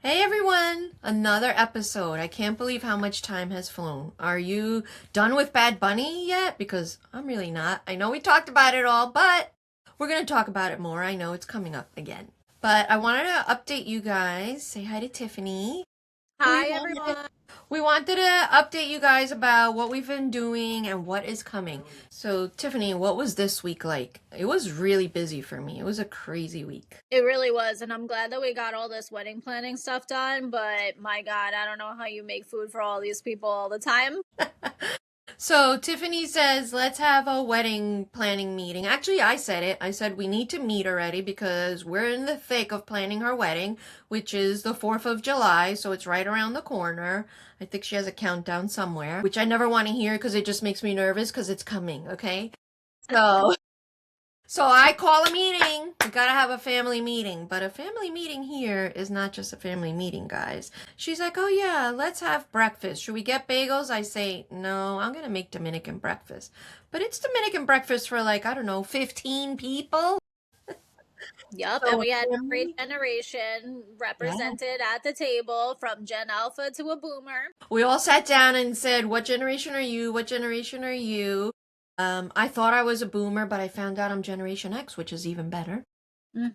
Hey everyone! Another episode. I can't believe how much time has flown. Are you done with Bad Bunny yet? Because I'm really not. I know we talked about it all, but we're going to talk about it more. I know it's coming up again. But I wanted to update you guys. Say hi to Tiffany. We Hi, wanted, everyone. we wanted to update you guys about what we've been doing and what is coming. So, Tiffany, what was this week like? It was really busy for me. It was a crazy week. It really was, and I'm glad that we got all this wedding planning stuff done. But my God, I don't know how you make food for all these people all the time. So Tiffany says, let's have a wedding planning meeting. Actually, I said it. I said we need to meet already because we're in the thick of planning her wedding, which is the 4th of July. So it's right around the corner. I think she has a countdown somewhere, which I never want to hear because it just makes me nervous because it's coming. Okay. So so I call a meeting. We gotta have a family meeting. But a family meeting here is not just a family meeting, guys. She's like, oh yeah, let's have breakfast. Should we get bagels? I say, no, I'm gonna make Dominican breakfast. But it's Dominican breakfast for like, I don't know, 15 people. Yep, and So we had every family, generation yeah. represented at the table, from Gen Alpha to a boomer. We all sat down and said, what generation are you? What generation are you? I thought I was a boomer, but I found out I'm Generation X, which is even better. Hmm.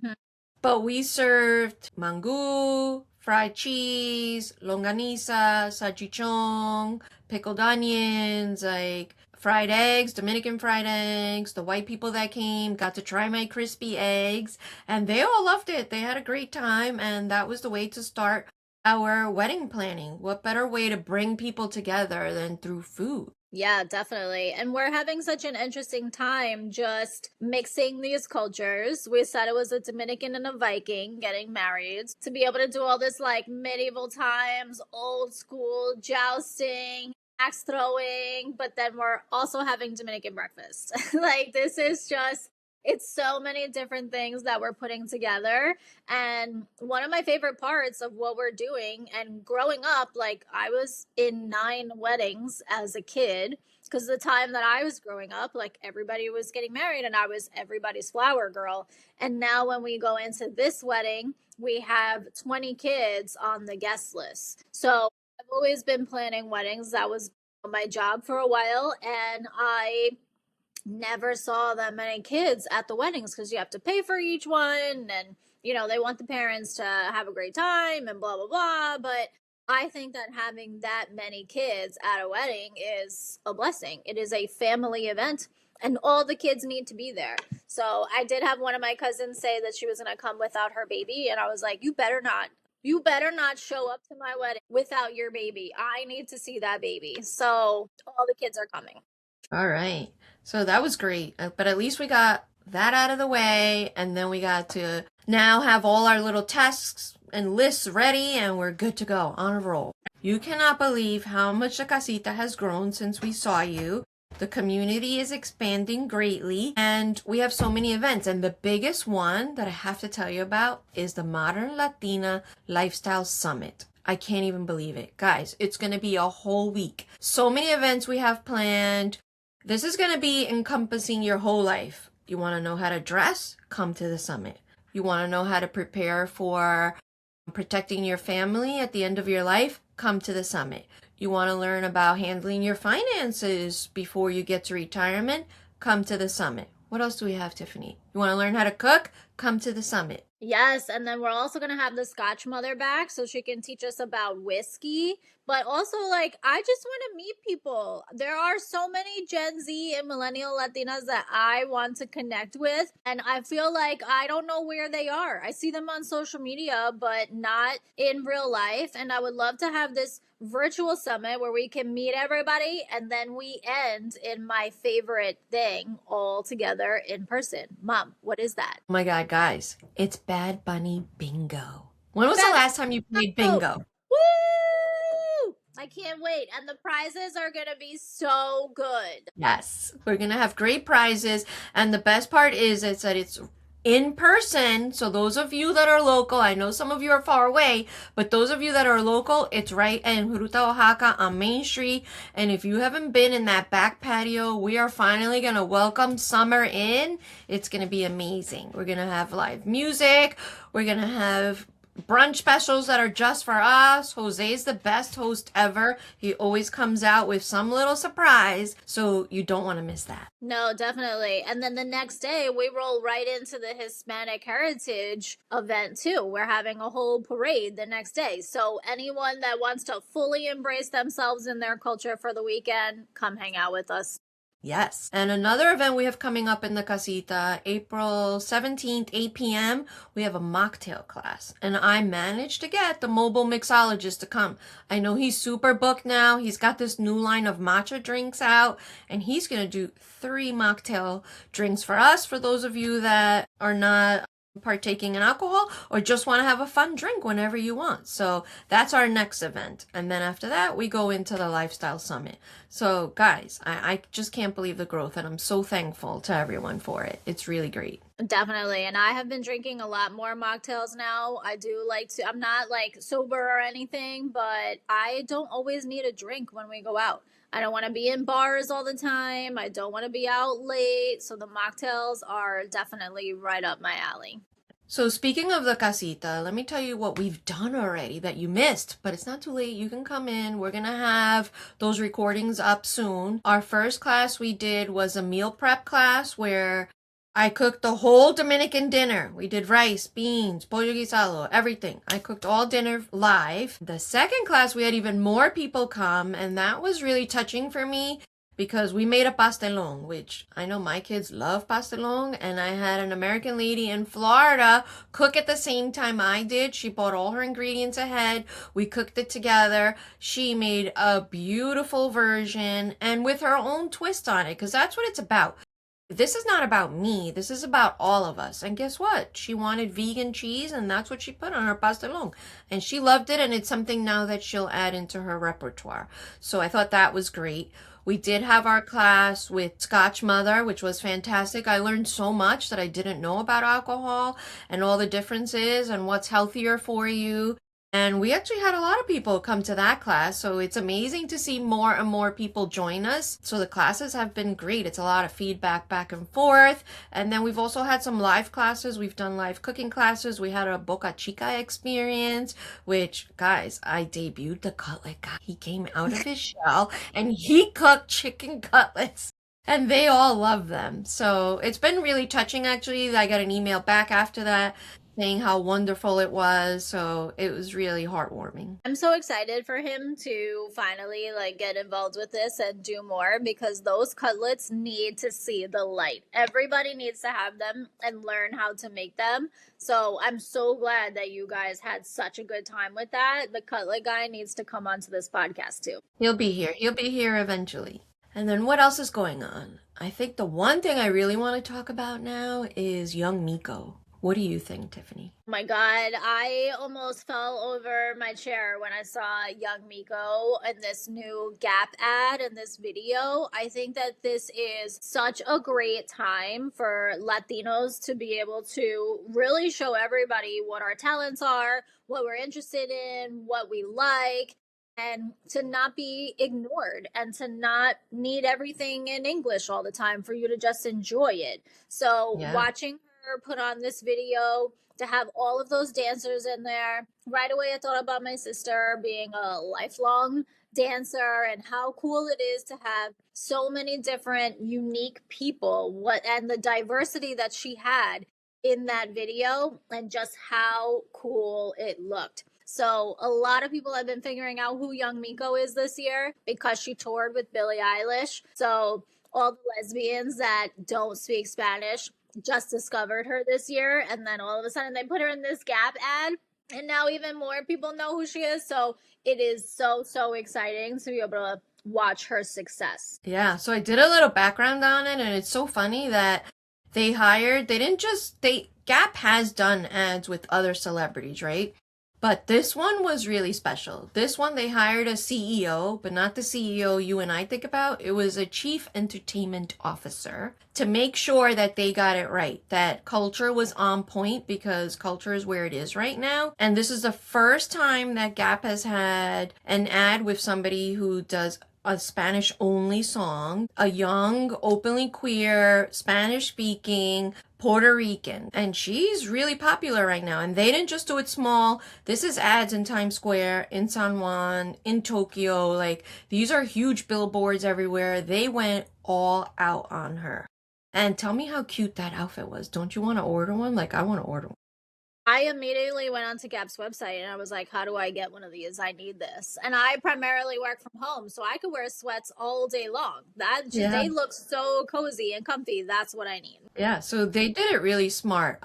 But we served mango, fried cheese, longanisa, salchichon, pickled onions, like fried eggs, Dominican fried eggs. The white people that came got to try my crispy eggs, and they all loved it. They had a great time, and that was the way to start our wedding planning. What better way to bring people together than through food? Yeah, definitely. And we're having such an interesting time just mixing these cultures. We said it was a Dominican and a Viking getting married to be able to do all this like medieval times, old school jousting, axe throwing, but then we're also having Dominican breakfast. Like, this is just. It's so many different things that we're putting together. And one of my favorite parts of what we're doing, and growing up, like I was in 9 weddings as a kid, because the time that I was growing up, like everybody was getting married and I was everybody's flower girl. And now when we go into this wedding, we have 20 kids on the guest list. So I've always been planning weddings. That was my job for a while. And I never saw that many kids at the weddings because you have to pay for each one, and they want the parents to have a great time and blah blah blah. But I think that having that many kids at a wedding is a blessing. It is a family event, and all the kids need to be there. So I did have one of my cousins say that she was going to come without her baby, and I was like, you better not show up to my wedding without your baby. I need to see that baby. So all the kids are coming. All right. So that was great. But at least we got that out of the way. And then we got to now have all our little tasks and lists ready. And we're good to go on a roll. You cannot believe how much the casita has grown since we saw you. The community is expanding greatly. And we have so many events. And the biggest one that I have to tell you about is the Modern Latina Lifestyle Summit. I can't even believe it. Guys, it's going to be a whole week. So many events we have planned. This is going to be encompassing your whole life. You want to know how to dress? Come to the summit. You want to know how to prepare for protecting your family at the end of your life? Come to the summit. You want to learn about handling your finances before you get to retirement? Come to the summit. What else do we have, Tiffany? You want to learn how to cook? Come to the summit. Yes, and then we're also going to have the Scotch mother back so she can teach us about whiskey. But also, like, I just want to meet people. There are so many Gen Z and Millennial Latinas that I want to connect with. And I feel like I don't know where they are. I see them on social media, but not in real life. And I would love to have this virtual summit where we can meet everybody and then we end in my favorite thing all together in person. Mom, what is that? Oh my God, guys, it's Bad Bunny Bingo. When was the Bad last time you played Oh, bingo? woo! I can't wait. And the prizes are going to be so good. Yes, we're gonna have great prizes, and the best part is that it's in person. So those of you that are local, I know some of you are far away, but those of you that are local, it's right in Huruta, Oaxaca on Main Street. And if you haven't been in that back patio, we are finally gonna welcome summer in. It's gonna be amazing. We're gonna have live music. We're gonna have brunch specials that are just for us. Jose's the best host ever. He always comes out with some little surprise, so you don't want to miss that. No, definitely. And then the next day, we roll right into the Hispanic Heritage event, too. We're having a whole parade the next day. So, anyone that wants to fully embrace themselves in their culture for the weekend, come hang out with us. Yes. And another event we have coming up in the casita, April 17th, 8 p.m., we have a mocktail class. And I managed to get the mobile mixologist to come. I know he's super booked now. He's got this new line of matcha drinks out, and he's going to do 3 mocktail drinks for us, for those of you that are not partaking in alcohol or just want to have a fun drink whenever you want. So that's our next event. And then after that, we go into the Lifestyle Summit. So guys, I just can't believe the growth, and I'm so thankful to everyone for it. It's really great. Definitely. And I have been drinking a lot more mocktails now. I do like to, I'm not like sober or anything, but I don't always need a drink when we go out. I don't want to be in bars all the time. I don't want to be out late. So the mocktails are definitely right up my alley. So speaking of the casita, let me tell you what we've done already that you missed, but it's not too late. You can come in. We're going to have those recordings up soon. Our first class we did was a meal prep class where I cooked the whole Dominican dinner. We did rice, beans, pollo guisado, everything. I cooked all dinner live. The second class, we had even more people come, and that was really touching for me because we made a pastelón, which I know my kids love pastelón, and I had an American lady in Florida cook at the same time I did. She bought all her ingredients ahead. We cooked it together. She made a beautiful version and with her own twist on it, because that's what it's about. This is not about me. This is about all of us. And guess what? She wanted vegan cheese, and that's what she put on her pastelón. And she loved it, and it's something now that she'll add into her repertoire. So I thought that was great. We did have our class with Scotch Mother, which was fantastic. I learned so much that I didn't know about alcohol and all the differences and what's healthier for you. And we actually had a lot of people come to that class, so it's amazing to see more and more people join us. So the classes have been great. It's a lot of feedback back and forth. And then we've also had some live classes. We've done live cooking classes. We had a Boca Chica experience, which, guys, I debuted the cutlet guy. He came out of his shell and he cooked chicken cutlets. And they all love them. So it's been really touching, actually. I got an email back after that saying how wonderful it was. So it was really heartwarming. I'm so excited for him to finally like get involved with this and do more, because those cutlets need to see the light. Everybody needs to have them and learn how to make them. So I'm so glad that you guys had such a good time with that. The cutlet guy needs to come onto this podcast too. He'll be here. He'll be here eventually. And then what else is going on? I think the one thing I really want to talk about now is young Miko. What do you think, Tiffany? Oh my God, I almost fell over my chair when I saw young Miko in this new Gap ad in this video. I think that this is such a great time for Latinos to be able to really show everybody what our talents are, what we're interested in, what we like, and to not be ignored and to not need everything in English all the time for you to just enjoy it. So watching her put on this video, to have all of those dancers in there, right away I thought about my sister being a lifelong dancer and how cool it is to have so many different unique people, and the diversity that she had in that video and just how cool it looked. So a lot of people have been figuring out who young Miko is this year because she toured with Billie Eilish. So all the lesbians that don't speak Spanish just discovered her this year, and then all of a sudden they put her in this Gap ad, and now even more people know who she is. So it is so exciting to be able to watch her success. Yeah, so I did a little background on it, and it's so funny that Gap has done ads with other celebrities, right? But this one was really special. This one, they hired a CEO, but not the CEO you and I think about. It was a chief entertainment officer to make sure that they got it right, that culture was on point, because culture is where it is right now. And this is the first time that Gap has had an ad with somebody who does a Spanish only song, a young, openly queer, Spanish speaking Puerto Rican. And she's really popular right now. And they didn't just do it small. This is ads in Times Square, in San Juan, in Tokyo. Like, these are huge billboards everywhere. They went all out on her. And tell me how cute that outfit was. Don't you want to order one? Like, I want to order one. I immediately went onto Gap's website and I was like, how do I get one of these? I need this. And I primarily work from home, so I could wear sweats all day long. Yeah. They look so cozy and comfy. That's what I need. Yeah, so they did it really smart.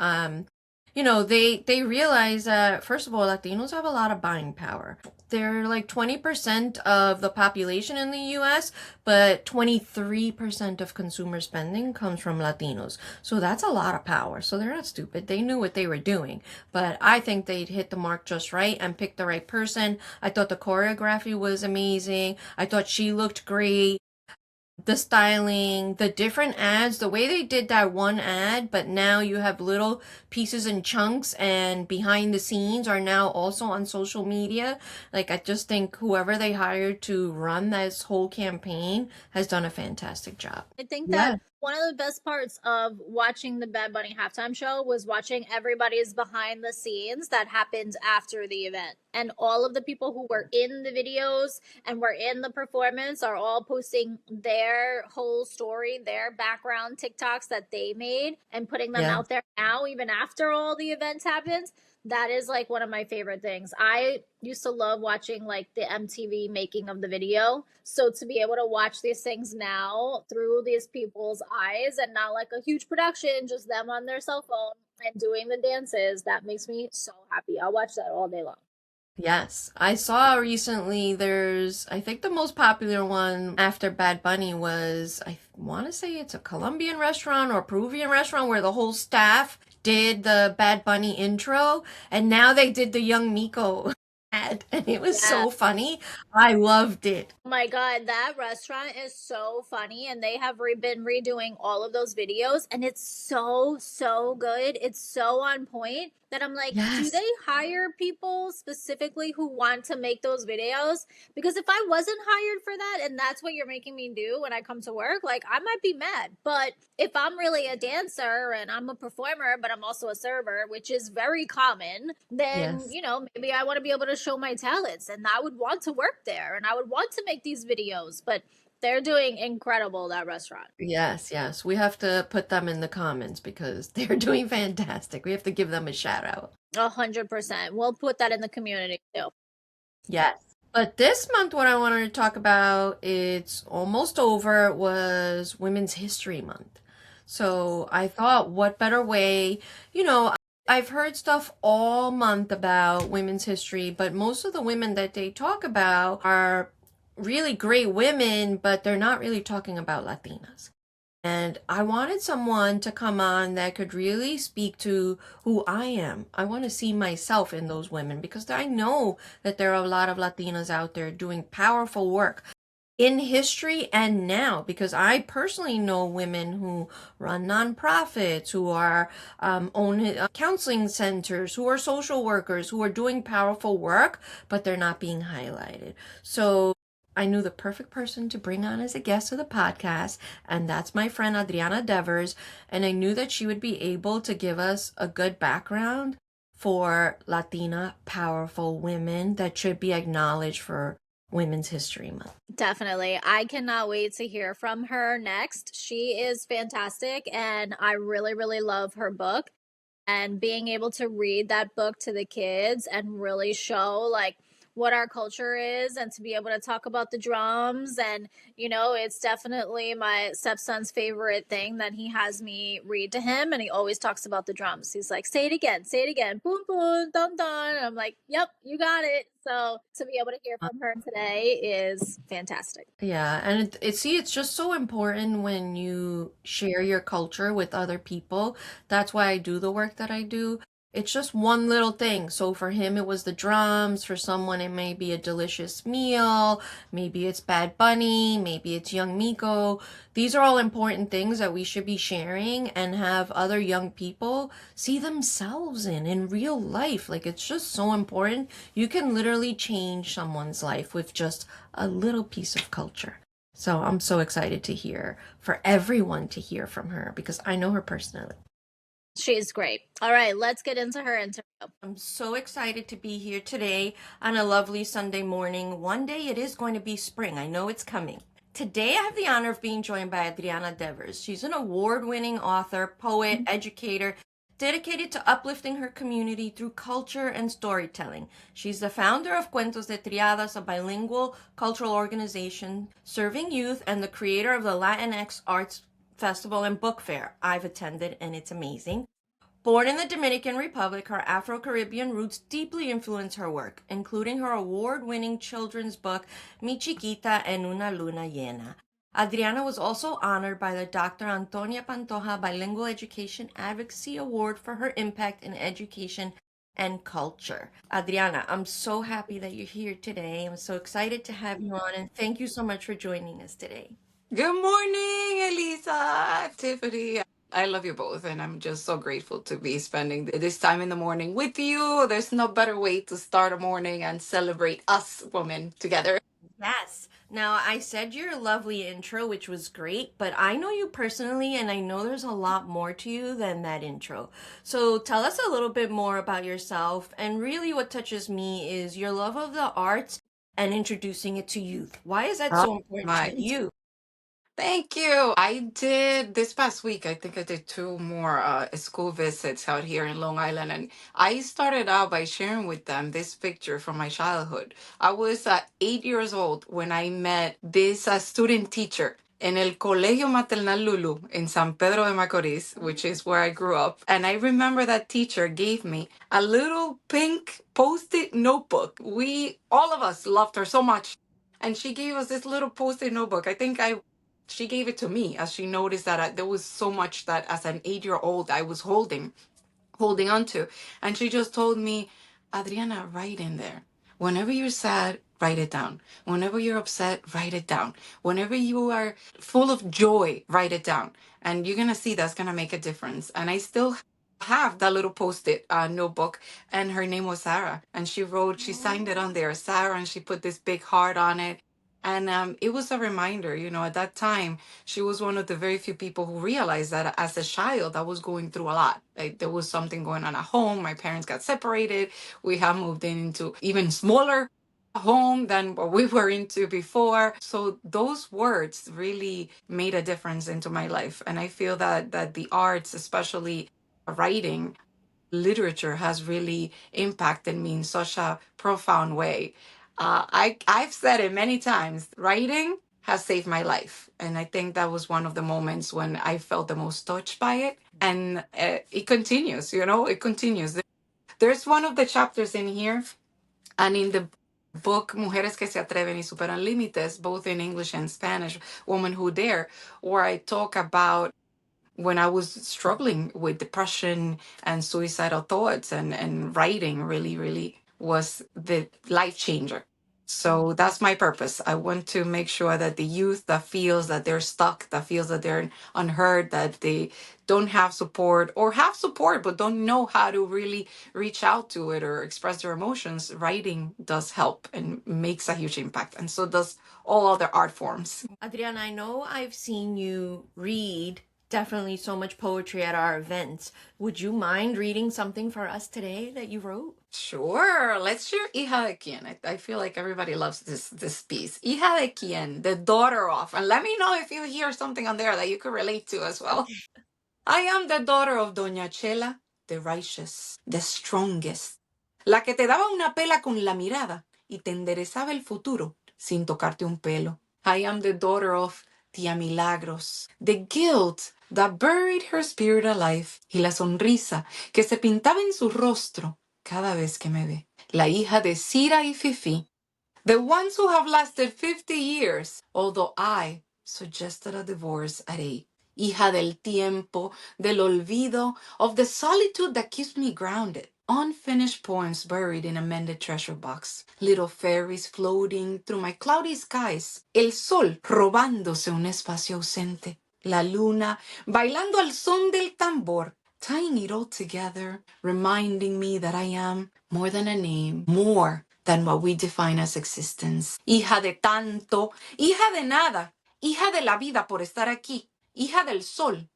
They realize that first of all, Latinos have a lot of buying power. They're like 20% of the population in the US, but 23% of consumer spending comes from Latinos. So that's a lot of power. So they're not stupid. They knew what they were doing. But I think they'd hit the mark just right and picked the right person. I thought the choreography was amazing. I thought she looked great, the styling, the different ads, the way they did that one ad, but now you have little pieces and chunks and behind the scenes are now also on social media. Like, I just think whoever they hired to run this whole campaign has done a fantastic job. I think Yeah. that one of the best parts of watching the Bad Bunny halftime show was watching everybody's behind the scenes that happened after the event. And all of the people who were in the videos and were in the performance are all posting their whole story, their background TikToks that they made and putting them Yeah. out there now, even after all the events happened. That is like one of my favorite things. I used to love watching like the MTV making of the video. So to be able to watch these things now through these people's eyes and not like a huge production, just them on their cell phone and doing the dances, that makes me so happy. I'll watch that all day long. Yes, I saw recently I think the most popular one after Bad Bunny was, I want to say it's a Colombian restaurant or Peruvian restaurant where the whole staff did the Bad Bunny intro, and now they did the young Miko ad, and it was Yeah. so funny. I loved it. Oh my God, that restaurant is so funny, and they have been redoing all of those videos, and it's so good. It's so on point that I'm like, do Yes. they hire people specifically who want to make those videos? Because if I wasn't hired for that, and that's what you're making me do when I come to work, like I might be mad. But if I'm really a dancer and I'm a performer, but I'm also a server, which is very common, then, Yes. maybe I want to be able to show my talents and I would want to work there and I would want to make these videos. But they're doing incredible, that restaurant. Yes, yes. We have to put them in the comments because they're doing fantastic. We have to give them a shout out. 100%. We'll put that in the community too. Yes. But this month, what I wanted to talk about, it's almost over, was Women's History Month. So I thought, what better way? I've heard stuff all month about women's history, but most of the women that they talk about are really great women, but they're not really talking about Latinas. And I wanted someone to come on that could really speak to who I am. I want to see myself in those women because I know that there are a lot of Latinas out there doing powerful work in history and now, because I personally know women who run nonprofits, who are own counseling centers, who are social workers, who are doing powerful work, but they're not being highlighted. So I knew the perfect person to bring on as a guest of the podcast, and that's my friend Adriana Devers. And I knew that she would be able to give us a good background for Latina powerful women that should be acknowledged for Women's History Month. Definitely. I cannot wait to hear from her next. She is fantastic and I really, really love her book. And being able to read that book to the kids and really show like what our culture is and to be able to talk about the drums and it's definitely my stepson's favorite thing that he has me read to him, and he always talks about the drums. He's like, say it again, boom boom dun dun, and I'm like, yep, you got it. So to be able to hear from her today is fantastic. Yeah, and it's just so important when you share your culture with other people. That's why I do the work that I do. It's just one little thing. So for him, it was the drums. For someone, it may be a delicious meal. Maybe it's Bad Bunny. Maybe it's young Miko. These are all important things that we should be sharing and have other young people see themselves in real life. Like, it's just so important. You can literally change someone's life with just a little piece of culture. So I'm so excited to hear, for everyone to hear from her, because I know her personally. She's great. All right, let's get into her interview. I'm so excited to be here today on a lovely Sunday morning. One day it is going to be spring. I know it's coming. Today I have the honor of being joined by Adriana Devers. She's an award-winning author, poet, educator, dedicated to uplifting her community through culture and storytelling. She's the founder of Cuentos de Triadas, a bilingual cultural organization serving youth, and the creator of the Latinx Arts Festival and Book Fair. I've attended and it's amazing. Born in the Dominican Republic, her Afro-Caribbean roots deeply influence her work, including her award-winning children's book, Mi Chiquita en una Luna Llena. Adriana was also honored by the Dr. Antonia Pantoja Bilingual Education Advocacy Award for her impact in education and culture. Adriana, I'm so happy that you're here today. I'm so excited to have you on, and thank you so much for joining us today. Good morning, Elisa, Tiffany. I love you both, and I'm just so grateful to be spending this time in the morning with you. There's no better way to start a morning and celebrate us women together. Yes. Now, I said your lovely intro, which was great, but I know you personally, and I know there's a lot more to you than that intro. So tell us a little bit more about yourself. And really, what touches me is your love of the arts and introducing it to youth. Why is that Oh so important my. to you? Thank you. I did this past week. I think I did two more school visits out here in Long Island. And I started out by sharing with them this picture from my childhood. I was 8 years old when I met this student teacher in El Colegio Maternal Lulu in San Pedro de Macorís, which is where I grew up. And I remember that teacher gave me a little pink post-it notebook. All of us loved her so much. And she gave us this little post-it notebook. She gave it to me as she noticed that there was so much that as an 8 year old I was holding on to. And she just told me, Adriana, write in there. Whenever you're sad, write it down. Whenever you're upset, write it down. Whenever you are full of joy, write it down. And you're going to see that's going to make a difference. And I still have that little post-it notebook, and her name was Sarah, and she signed it on there, Sarah, and she put this big heart on it. And it was a reminder, at that time, she was one of the very few people who realized that as a child, I was going through a lot. Like, there was something going on at home. My parents got separated. We have moved into even smaller home than what we were into before. So those words really made a difference into my life. And I feel that the arts, especially writing, literature, has really impacted me in such a profound way. I've said it many times. Writing has saved my life, and I think that was one of the moments when I felt the most touched by it. And it continues. It continues. There's one of the chapters in here, and in the book Mujeres que se atreven y superan límites, both in English and Spanish, Women Who Dare, where I talk about when I was struggling with depression and suicidal thoughts, and writing really, really was the life changer. So that's my purpose. I want to make sure that the youth that feels that they're stuck, that feels that they're unheard, that they don't have support, or have support but don't know how to really reach out to it or express their emotions, writing does help and makes a huge impact. And so does all other art forms. Adriana, I know I've seen you read definitely so much poetry at our events. Would you mind reading something for us today that you wrote? Sure. Let's share Hija de quién. I feel like everybody loves this piece. Hija de quién, the daughter of. And let me know if you hear something on there that you could relate to as well. I am the daughter of Doña Chela, the righteous, the strongest. La que te daba una pela con la mirada y te enderezaba el futuro sin tocarte un pelo. I am the daughter of Tía Milagros, the guilt that buried her spirit alive, y la sonrisa que se pintaba en su rostro cada vez que me ve. La hija de Cira y Fifi, the ones who have lasted 50 years, although I suggested a divorce at 8. Hija del tiempo, del olvido, of the solitude that keeps me grounded. Unfinished poems buried in a mended treasure box. Little fairies floating through my cloudy skies. El sol robándose un espacio ausente. La luna bailando al son del tambor. Tying it all together, reminding me that I am more than a name, more than what we define as existence. Hija de tanto, hija de nada, hija de la vida por estar aquí, hija del sol,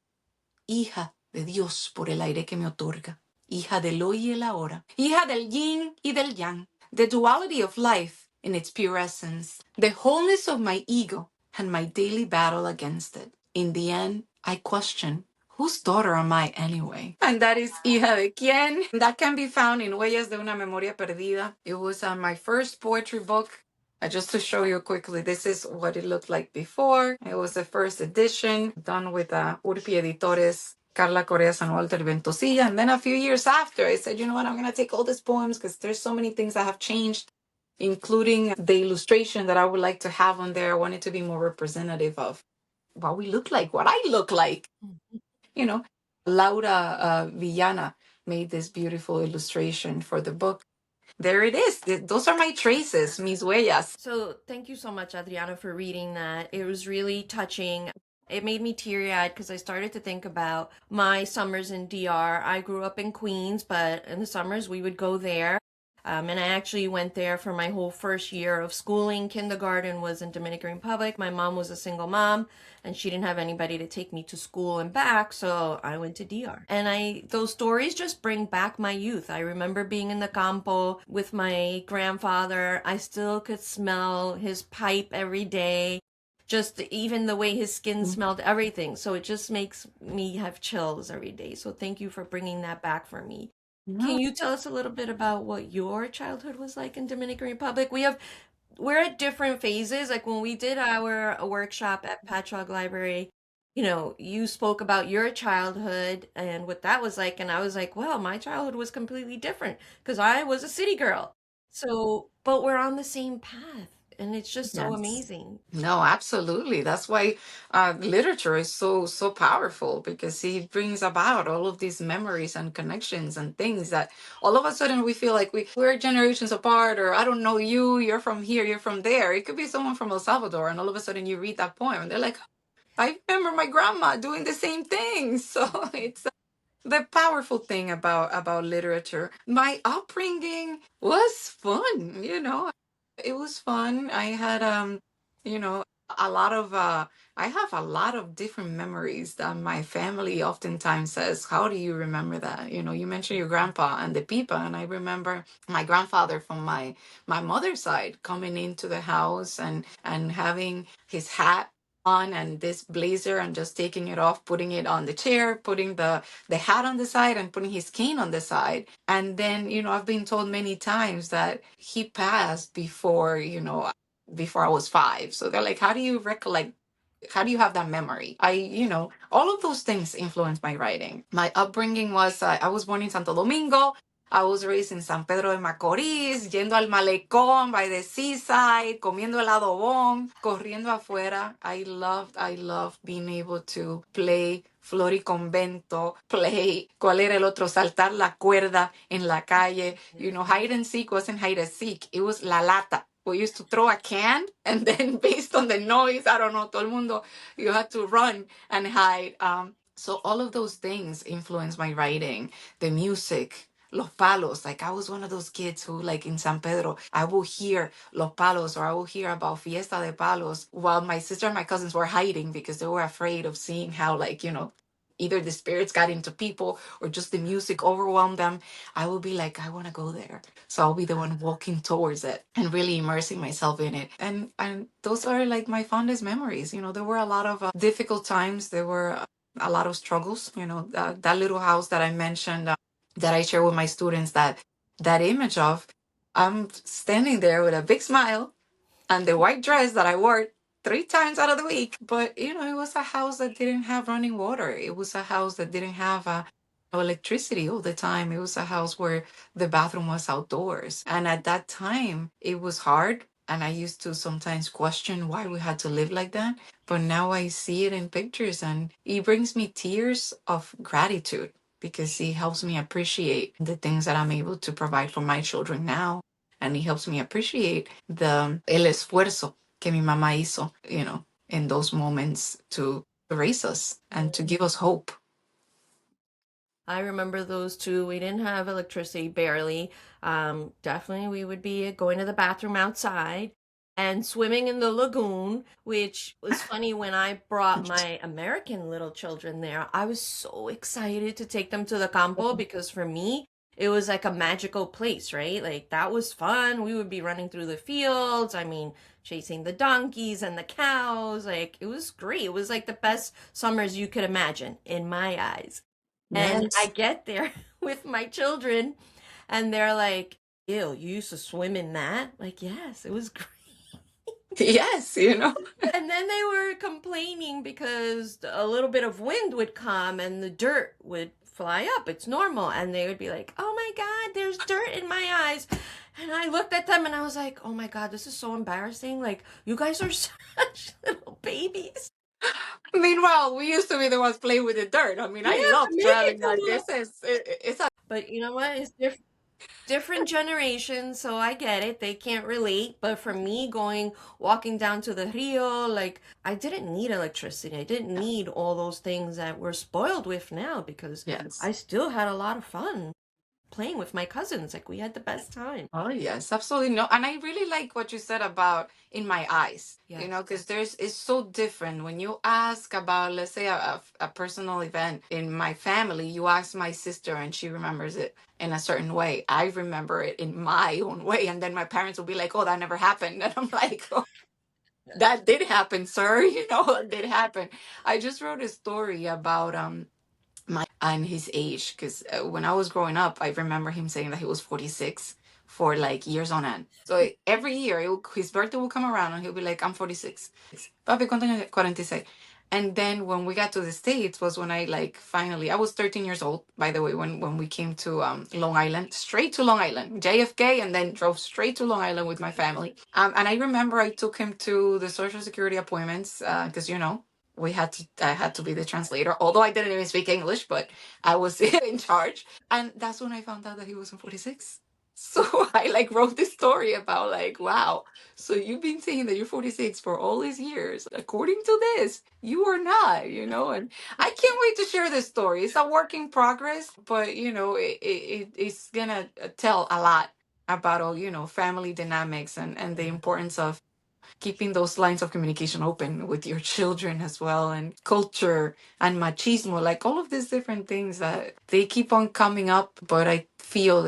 hija de Dios por el aire que me otorga, hija del hoy y el ahora, hija del yin y del yang, the duality of life in its pure essence, the wholeness of my ego and my daily battle against it. In the end, I question, whose daughter am I anyway? And that is Hija de Quién. That can be found in Huellas de una Memoria Perdida. It was my first poetry book. Just to show you quickly, this is what it looked like before. It was the first edition done with Urpi Editores, Carla Correa San Walter Ventosilla. And then a few years after, I said, you know what, I'm going to take all these poems because there's so many things that have changed, including the illustration that I would like to have on there. I wanted to be more representative of what we look like, what I look like. You know, Laura Villana made this beautiful illustration for the book. There it is. Those are my traces, mis huellas. So thank you so much, Adriana, for reading that. It was really touching. It made me teary-eyed because I started to think about my summers in DR. I grew up in Queens, but in the summers we would go there. And I actually went there for my whole first year of schooling. Kindergarten was in Dominican Republic. My mom was a single mom and she didn't have anybody to take me to school and back, so I went to DR. And those stories just bring back my youth. I remember being in the campo with my grandfather. I still could smell his pipe every day. Just even the way his skin smelled, everything. So it just makes me have chills every day. So thank you for bringing that back for me. Can you tell us a little bit about what your childhood was like in Dominican Republic? We're at different phases. Like when we did our workshop at Patchogue Library, you spoke about your childhood and what that was like, and I was like, well, my childhood was completely different because I was a city girl. So, but we're on the same path, and it's just so Yes. amazing. No, absolutely. That's why literature is so powerful because it brings about all of these memories and connections and things that all of a sudden we feel like we're generations apart, or I don't know you, you're from here, you're from there. It could be someone from El Salvador, and all of a sudden you read that poem and they're like, I remember my grandma doing the same thing. So it's the powerful thing about literature. My upbringing was fun, it was fun. I had you know, a lot of I have a lot of different memories that my family oftentimes says, how do you remember that? You mentioned your grandpa and the pipa, and I remember my grandfather from my mother's side coming into the house and having his hat on and this blazer and just taking it off, putting it on the chair, putting the hat on the side and putting his cane on the side. And then, I've been told many times that he passed before I was 5. So they're like, how do you recollect? How do you have that memory? All of those things influence my writing. My upbringing was, I was born in Santo Domingo. I was raised in San Pedro de Macorís, yendo al malecón by the seaside, comiendo helado bon, corriendo afuera. I loved being able to play floriconvento, play, ¿cuál era el otro? Saltar la cuerda en la calle. Hide and seek wasn't hide and seek. It was la lata. We used to throw a can, and then based on the noise, I don't know, todo el mundo, you had to run and hide. So all of those things influence my writing. The music, Los Palos. Like I was one of those kids who, like in San Pedro, I will hear Los Palos, or I will hear about Fiesta de Palos while my sister and my cousins were hiding because they were afraid of seeing how, either the spirits got into people or just the music overwhelmed them. I will be like, I want to go there. So I'll be the one walking towards it and really immersing myself in it. And those are like my fondest memories. There were a lot of difficult times. There were a lot of struggles. That little house that I mentioned, that I share with my students, that image of, I'm standing there with a big smile and the white dress that I wore 3 times out of the week. But, it was a house that didn't have running water. It was a house that didn't have electricity all the time. It was a house where the bathroom was outdoors. And at that time, it was hard. And I used to sometimes question why we had to live like that. But now I see it in pictures and it brings me tears of gratitude because it helps me appreciate the things that I'm able to provide for my children now. And it helps me appreciate the el esfuerzo que mi mamá hizo, in those moments to raise us and to give us hope. I remember those two. We didn't have electricity barely. Definitely, we would be going to the bathroom outside and swimming in the lagoon, which was funny when I brought my American little children there. I was so excited to take them to the campo because for me, it was like a magical place, right? Like that was fun. We would be running through the fields. I mean, chasing the donkeys and the cows. Like it was great. It was like the best summers you could imagine in my eyes. And I Yes. get there with my children, and they're like, ew, you used to swim in that? Like, yes, it was great. Yes, And then they were complaining because a little bit of wind would come and the dirt would fly up. It's normal. And they would be like, oh my God, there's dirt in my eyes. And I looked at them and I was like, oh my God, this is so embarrassing. Like, you guys are such little babies. Meanwhile, we used to be the ones playing with the dirt. I mean, Yeah, I but love maybe driving. Like come this is it's a But you know what? It's different generations, so I get it. They can't relate. But for me, walking down to the Rio, like, I didn't need electricity. I didn't need all those things that we're spoiled with now because yes. I still had a lot of fun playing with my cousins. Like, we had the best time. Oh yes, absolutely no. And I really like what you said about in my eyes. Yes. Because it's so different when you ask about, let's say, a personal event in my family. You ask my sister, and she remembers it in a certain way. I remember it in my own way, and then my parents will be like, "Oh, that never happened," and I'm like, "Oh, that did happen, sir. It did happen." I just wrote a story about my and his age because when I was growing up, I remember him saying that he was 46 for like years on end. So every year his birthday will come around and he'll be like, I'm 46. Papi, ¿cuántos años? 46. And then when we got to the States was when I like finally, I was 13 years old, by the way, when we came to Long Island, straight to Long Island, JFK, and then drove straight to Long Island with my family. And I remember I took him to the Social Security appointments because, I had to be the translator, although I didn't even speak English, but I was in charge. And that's when I found out that he wasn't 46. So I like wrote this story about like, wow, so you've been saying that you're 46 for all these years. According to this, you are not. And I can't wait to share this story. It's a work in progress, but it's gonna tell a lot about all, family dynamics and the Yeah. importance of keeping those lines of communication open with your children as well, and culture and machismo, like all of these different things that they keep on coming up, but I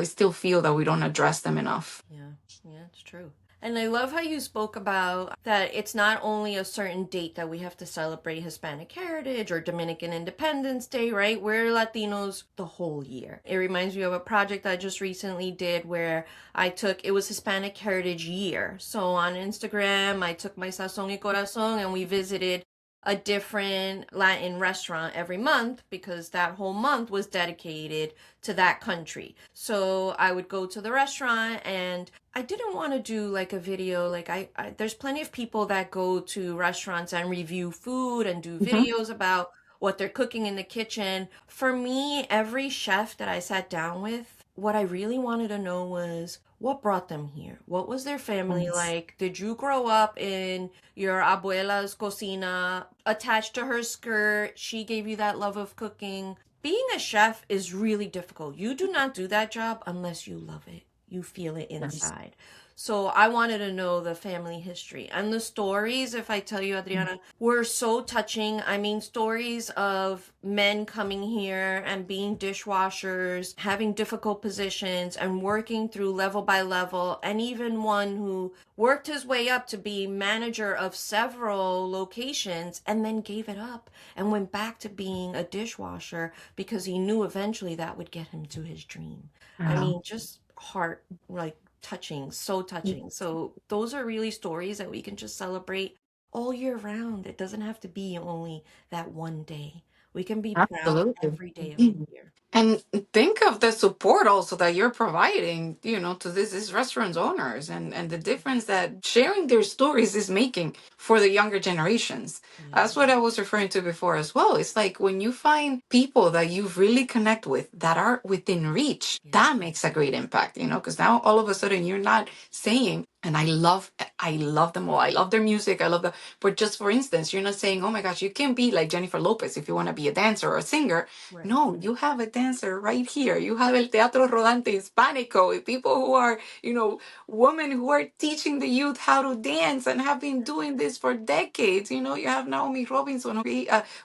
still feel that we don't address them enough. Yeah, yeah, it's true. And I love how you spoke about that it's not only a certain date that we have to celebrate Hispanic Heritage or Dominican Independence Day, right? We're Latinos the whole year. It reminds me of a project I just recently did where it was Hispanic Heritage Year. So on Instagram, I took my Sazón y Corazón and we visited a different Latin restaurant every month because that whole month was dedicated to that country. So I would go to the restaurant and I didn't want to do like a video. Like there's plenty of people that go to restaurants and review food and do Mhm. videos about what they're cooking in the kitchen. For me, every chef that I sat down with, what I really wanted to know was what brought them here? What was their family Yes. like? Did you grow up in your abuela's cocina attached to her skirt? She gave you that love of cooking. Being a chef is really difficult. You do not do that job unless you love it. You feel it Yes. inside. So I wanted to know the family history. And the stories, if I tell you, Adriana, were so touching. I mean, stories of men coming here and being dishwashers, having difficult positions, and working through level by level, and even one who worked his way up to be manager of several locations and then gave it up and went back to being a dishwasher because he knew eventually that would get him to his dream. I Yeah. mean, just heart, like touching, so touching. So those are really stories that we can just celebrate all year round. It doesn't have to be only that one day We can be proud Absolutely. every day of the year. And think of the support also that you're providing, to these restaurants owners, and the difference that sharing their stories is making for the younger generations. Yeah. That's what I was referring to before as well. It's like when you find people that you really connect with that are within reach, Yeah. that makes a great impact, because now all of a sudden you're not saying, and I love them all. I love their music. I love the, but just for instance, you're not saying, oh my gosh, you can't be like Jennifer Lopez if you want to be a dancer or a singer. Right. No, you have a dancer right here. You have El Teatro Rodante Hispánico, with people who are, women who are teaching the youth how to dance and have been doing this for decades. You have Naomi Robinson,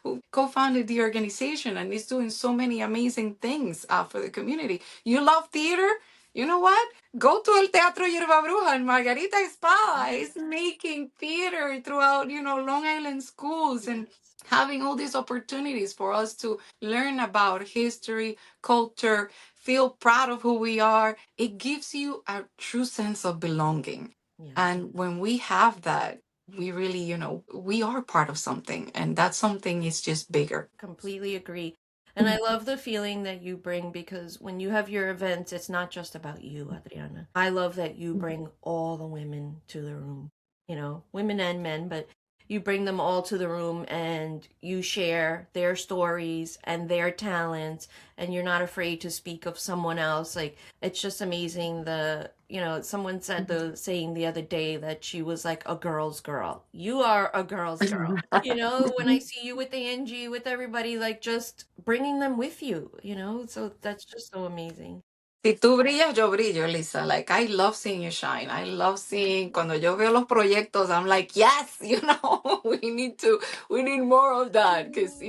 who co-founded the organization and is doing so many amazing things for the community. You love theater? You know what? Go to El Teatro Yerba Bruja, and Margarita Espada is making theater throughout, Long Island schools, and having all these opportunities for us to learn about history, culture, feel proud of who we are. It gives you a true sense of belonging. Yeah. And when we have that, we really, we are part of something, and that something is just bigger. Completely agree. And I love the feeling that you bring because when you have your events, it's not just about you, Adriana. I love that you bring all the women to the room, women and men, but you bring them all to the room and you share their stories and their talents, and you're not afraid to speak of someone else. Like, it's just amazing. Someone said the saying the other day that she was like a girl's girl. You are a girl's girl. When I see you with Angie, with everybody, like just bringing them with you, so that's just so amazing. Si tú brillas, yo brillo, Lisa. Like, I love seeing you shine. I love seeing, cuando yo veo los proyectos, I'm like, yes, we need more of that. Because,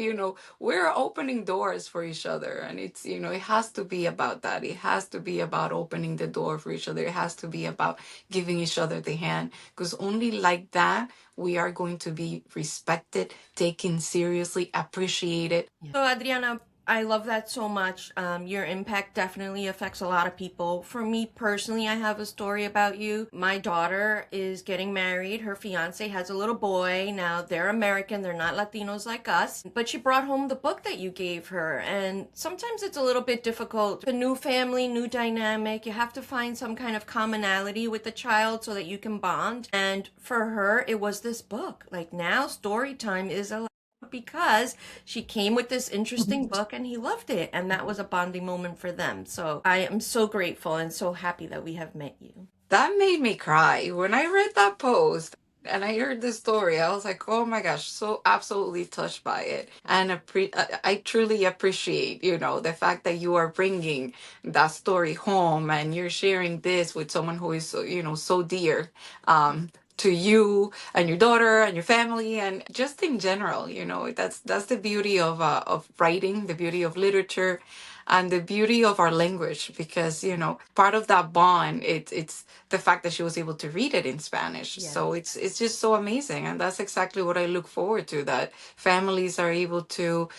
we're opening doors for each other. And it's, it has to be about that. It has to be about opening the door for each other. It has to be about giving each other the hand. Because only like that, we are going to be respected, taken seriously, appreciated. So, Adriana, I love that so much. Your impact definitely affects a lot of people. For me personally, I have a story about you. My daughter is getting married. Her fiance has a little boy. Now, they're American. They're not Latinos like us. But she brought home the book that you gave her. And sometimes it's a little bit difficult. A new family, new dynamic. You have to find some kind of commonality with the child so that you can bond. And for her, it was this book. Like, now story time is a because she came with this interesting book and he loved it, and that was a bonding moment for them. So I am so grateful and so happy that we have met you. That made me cry. When I read that post and I heard the story, I was like, oh my gosh, so absolutely touched by it. And I truly appreciate, the fact that you are bringing that story home and you're sharing this with someone who is, so, so dear. To you and your daughter and your family, and just in general, that's the beauty of writing, the beauty of literature, and the beauty of our language. Because part of that bond, it's the fact that she was able to read it in Spanish. Yes. So it's just so amazing, and that's exactly what I look forward to. That families are able to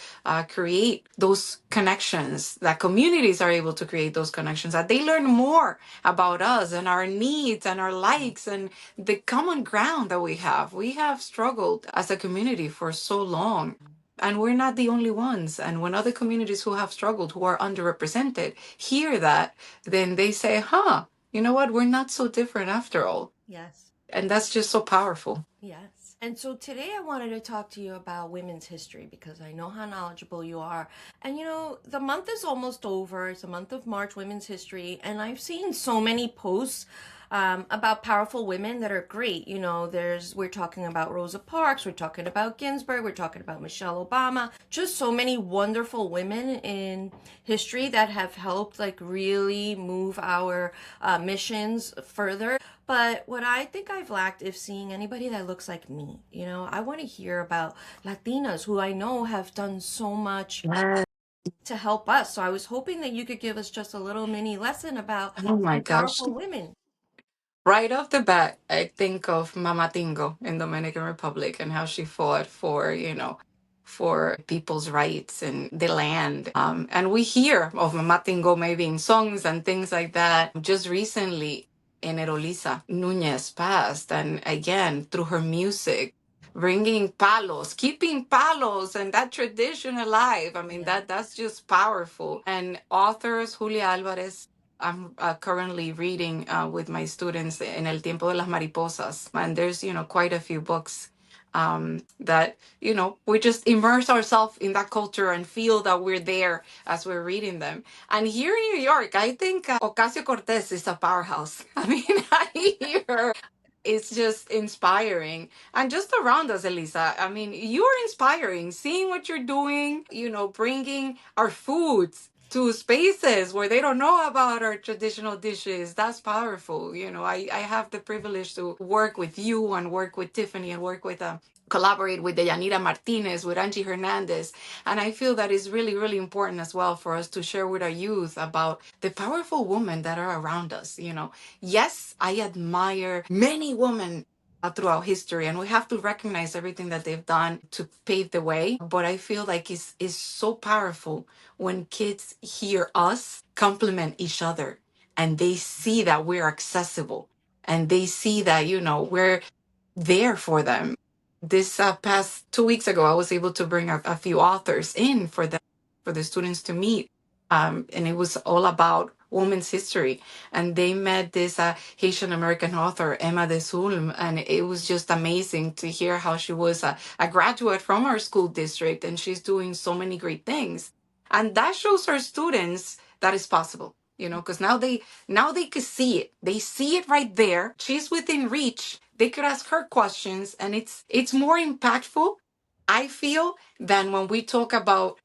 create those connections, that communities are able to create those connections, that they learn more about us and our needs and our likes and the common ground that we have. We have struggled as a community for so long. And we're not the only ones. And when other communities who have struggled, who are underrepresented, hear that, then they say, huh, you know what? We're not so different after all. Yes. And that's just so powerful. Yes. And so today I wanted to talk to you about women's history because I know how knowledgeable you are. And the month is almost over. It's a month of March, Women's History. And I've seen so many posts about powerful women that are great. We're talking about Rosa Parks, we're talking about Ginsburg, we're talking about Michelle Obama, just so many wonderful women in history that have helped like really move our missions further. But what I think I've lacked is seeing anybody that looks like me. I want to hear about Latinas who I know have done so much to help us. So I was hoping that you could give us just a little mini lesson about Oh my some gosh. powerful women. Right off the bat, I think of Mama Tingo in Dominican Republic and how she fought for people's rights and the land. And we hear of Mama Tingo maybe in songs and things like that. Just recently, Enero Lisa Nunez passed, and again through her music, bringing palos, keeping palos and that tradition alive. I mean, Yeah. that's just powerful. And authors, Julia Alvarez, I'm currently reading with my students in El Tiempo de las Mariposas. And there's, quite a few books that, we just immerse ourselves in that culture and feel that we're there as we're reading them. And here in New York, I think Ocasio-Cortez is a powerhouse. I mean, I hear it's just inspiring. And just around us, Elisa, I mean, you're inspiring, seeing what you're doing, bringing our foods to spaces where they don't know about our traditional dishes. That's powerful. I have the privilege to work with you and work with Tiffany and work with collaborate with Deyanira Martinez, with Angie Hernandez. And I feel that is really, really important as well for us to share with our youth about the powerful women that are around us. Yes, I admire many women throughout history, and we have to recognize everything that they've done to pave the way. But I feel like it's so powerful when kids hear us compliment each other and they see that we're accessible and they see that, we're there for them. This past 2 weeks ago, I was able to bring a few authors in for the students to meet, and it was all about women's history. And they met this Haitian American author, Emma de Sulm, and it was just amazing to hear how she was a graduate from our school district, and she's doing so many great things. And that shows our students that it's possible. Because now they can see it. They see it right there. She's within reach. They could ask her questions, and it's more impactful, I feel, than when we talk about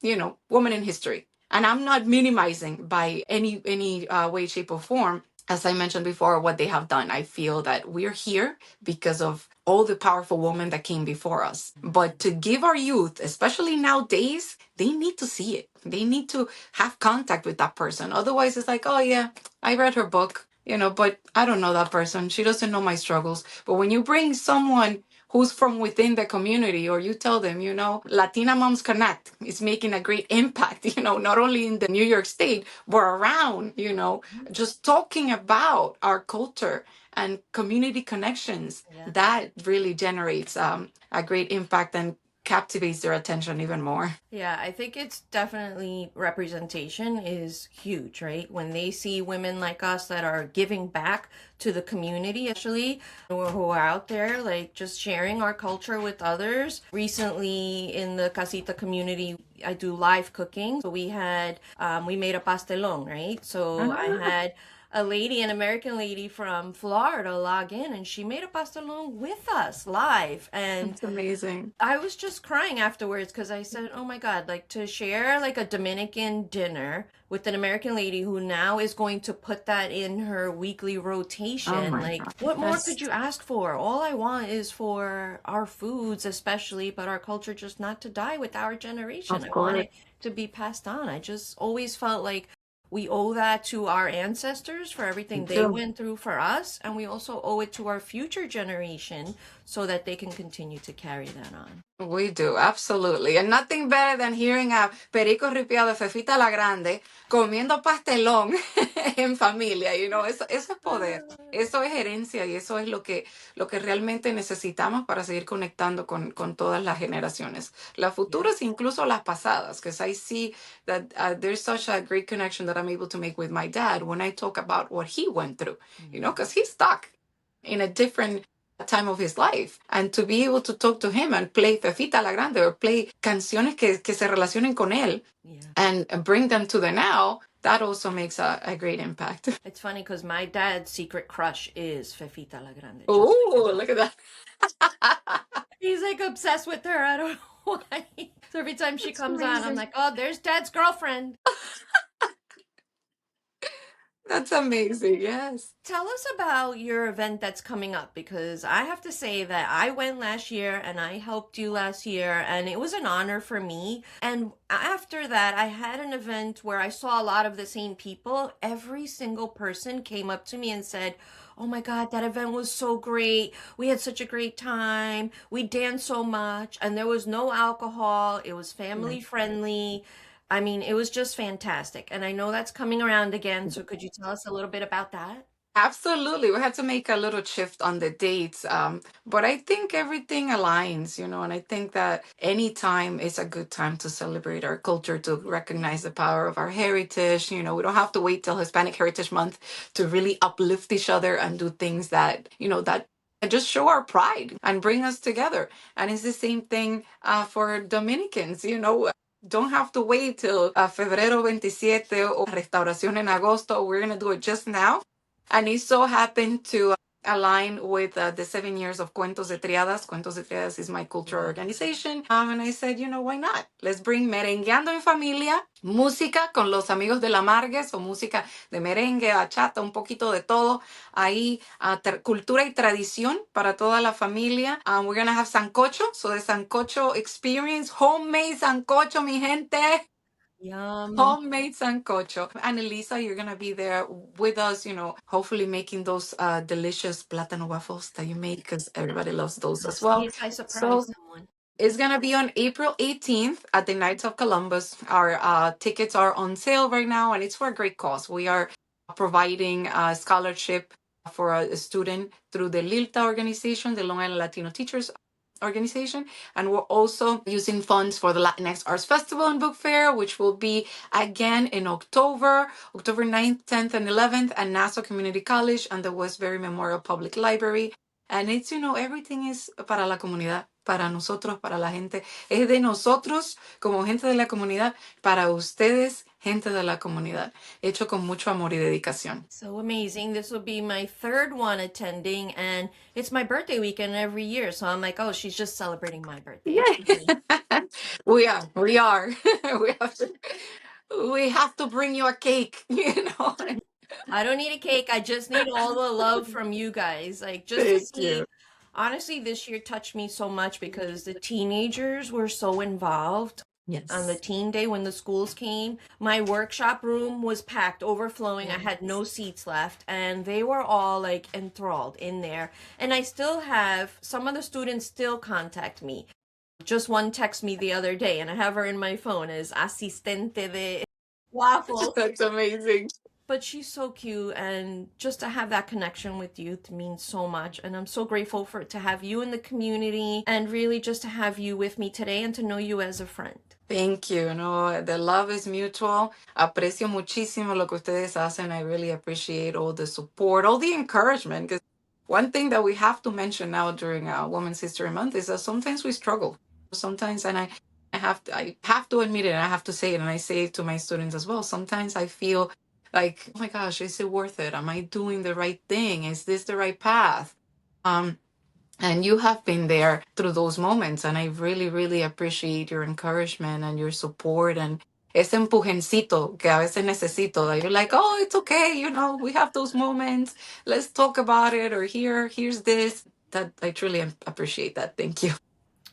women in history. And I'm not minimizing by any way, shape, or form. As I mentioned before, what they have done, I feel that we're here because of all the powerful women that came before us. But to give our youth, especially nowadays, they need to see it. They need to have contact with that person. Otherwise, it's like, oh yeah, I read her book, but I don't know that person. She doesn't know my struggles. But when you bring someone who's from within the community, or you tell them, Latina Moms Connect is making a great impact, not only in the New York State, but around, just talking about our culture and community connections, Yeah. that really generates a great impact and captivates their attention even more. Yeah, I think it's definitely representation is huge, right? When they see women like us that are giving back to the community, actually, who are out there, like just sharing our culture with others. Recently in the Casita community, I do live cooking. So we made a pastelón, right? So I Ah, had a lady, an American lady from Florida, log in and she made a pastelón with us live. And that's amazing. I was just crying afterwards because I said, "Oh my God, like to share like a Dominican dinner with an American lady who now is going to put that in her weekly Oh rotation. my Like, God. what more That's, could you ask for? All I want is for our foods, especially, but our culture just not to die with our generation. of I want course. it to be passed on. I just always felt like we owe that to our ancestors for everything they Do. went through for us, and we also owe it to our future generation so that they can continue to carry that on. We do, absolutely. And nothing better than hearing a Perico Ripiado, Fefita la Grande, comiendo pastelón en familia, eso es poder, eso es herencia y eso es lo que realmente necesitamos para seguir conectando con todas las generaciones, las Yeah. futuras, incluso las pasadas, because I see that there's such a great connection that I'm able to make with my dad when I talk about what he went through, because he's stuck in a different time of his life, and to be able to talk to him and play Fefita la Grande or play canciones que se relacionen con él Yeah. and bring them to the now, that also makes a great impact. It's funny because my dad's secret crush is Fefita la Grande, just so you Oh, know. look at that. He's like obsessed with her. I don't know why. So every time she That's comes on, I'm amazing. like, oh, there's dad's girlfriend. That's amazing. Yes. Tell us about your event that's coming up because I have to say that I went last year and I helped you last year and it was an honor for me. And after that, I had an event where I saw a lot of the same people. Every single person came up to me and said, "Oh my God, that event was so great. We had such a great time. We danced so much and there was no alcohol. It was family friendly." I mean, it was just fantastic. And I know that's coming around again. So could you tell us a little bit about that? Absolutely. We had to make a little shift on the dates. But I think everything aligns, and I think that any time is a good time to celebrate our culture, to recognize the power of our heritage. We don't have to wait till Hispanic Heritage Month to really uplift each other and do things that just show our pride and bring us together. And it's the same thing for Dominicans, don't have to wait till febrero 27 or restauración en agosto. We're going to do it just now, and it so happened to align with the 7 years of Cuentos de Triadas. Cuentos de Triadas is my cultural organization. And I said, why not? Let's bring Merengueando en Familia, música con los amigos de la Margues, o música de merengue, bachata, un poquito de todo. Ahí, cultura y tradición para toda la familia. We're going to have sancocho. So the sancocho experience, homemade sancocho, mi gente. Yum. Homemade sancocho. And Elisa, you're going to be there with us, hopefully making those delicious plátano waffles that you make, because everybody loves those as well. See if I surprise So someone. it's going to be on April 18th at the Knights of Columbus. Our tickets are on sale right now, and it's for a great cause. We are providing a scholarship for a student through the LILTA organization, the Long Island Latino Teachers organization, and we're also using funds for the Latinx Arts Festival and Book Fair, which will be again in October 9th, 10th, and 11th at Nassau Community College and the Westbury Memorial Public Library. And it's, everything is para la comunidad, para nosotros, para la gente. Es de nosotros como gente de la comunidad, para ustedes, gente de la comunidad. Hecho con mucho amor y dedicación. So amazing. This will be my third one attending, and it's my birthday weekend every year. So I'm like, oh, she's just celebrating my birthday. Yeah. We are. We have to, we have to bring you a cake, I don't need a cake. I just need all the love from you guys. Like, just to Thank see. you. Honestly, this year touched me so much because the teenagers were so involved. On the Yes. teen day when the schools came, my workshop room was packed, overflowing. I had no seats left, and they were all like enthralled in there. And I still have some of the students still contact me. Just one text me the other day, and I have her in my phone as asistente de waffles. That's amazing. But she's so cute, and just to have that connection with youth means so much. And I'm so grateful to have you in the community, and really just to have you with me today and to know you as a friend. Thank you. No, the love is mutual. Aprecio muchísimo lo que ustedes hacen. I really appreciate all the support, all the encouragement. Because one thing that we have to mention now during Women's History Month is that sometimes we struggle. Sometimes, and I have to admit it, and I have to say it, and I say it to my students as well. Sometimes I feel like, oh my gosh, is it worth it? Am I doing the right thing? Is this the right path? And you have been there through those moments, and I really, really appreciate your encouragement and your support and ese empujencito que a veces necesito. That you're like, oh, it's okay, we have those moments. Let's talk about it, or here's this. That I truly appreciate that. Thank you.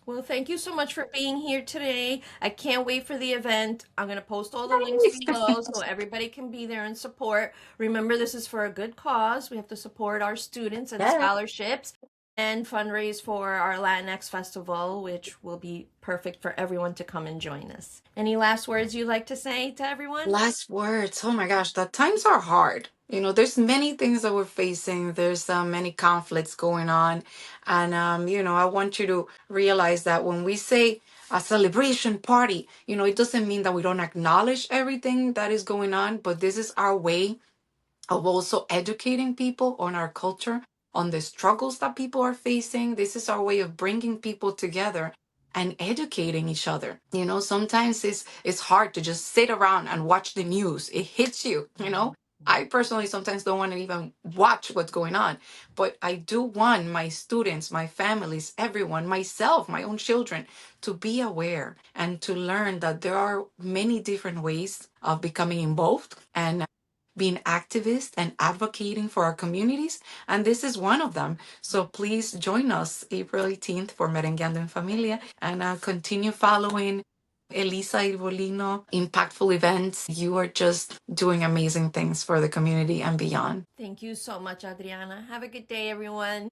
Well, thank you so much for being here today. I can't wait for the event. I'm going to post all the links below so everybody can be there and support. Remember, this is for a good cause. We have to support our students and Yes. scholarships and fundraise for our Latinx festival, which will be perfect for everyone to come and join us. Any last words you'd like to say to everyone? Last words. Oh my gosh, the times are hard. There's many things that we're facing. There's many conflicts going on. And, I want you to realize that when we say a celebration party, it doesn't mean that we don't acknowledge everything that is going on, but this is our way of also educating people on our culture, on the struggles that people are facing. This is our way of bringing people together and educating each other. Sometimes it's hard to just sit around and watch the news. It hits you, I personally sometimes don't want to even watch what's going on, but I do want my students, my families, everyone, myself, my own children to be aware and to learn that there are many different ways of becoming involved and being activists and advocating for our communities. And this is one of them. So please join us April 18th for Merengueando en Familia, and continue following Elisa Irbolino impactful events. You are just doing amazing things for the community and beyond. Thank you so much, Adriana. Have a good day, everyone.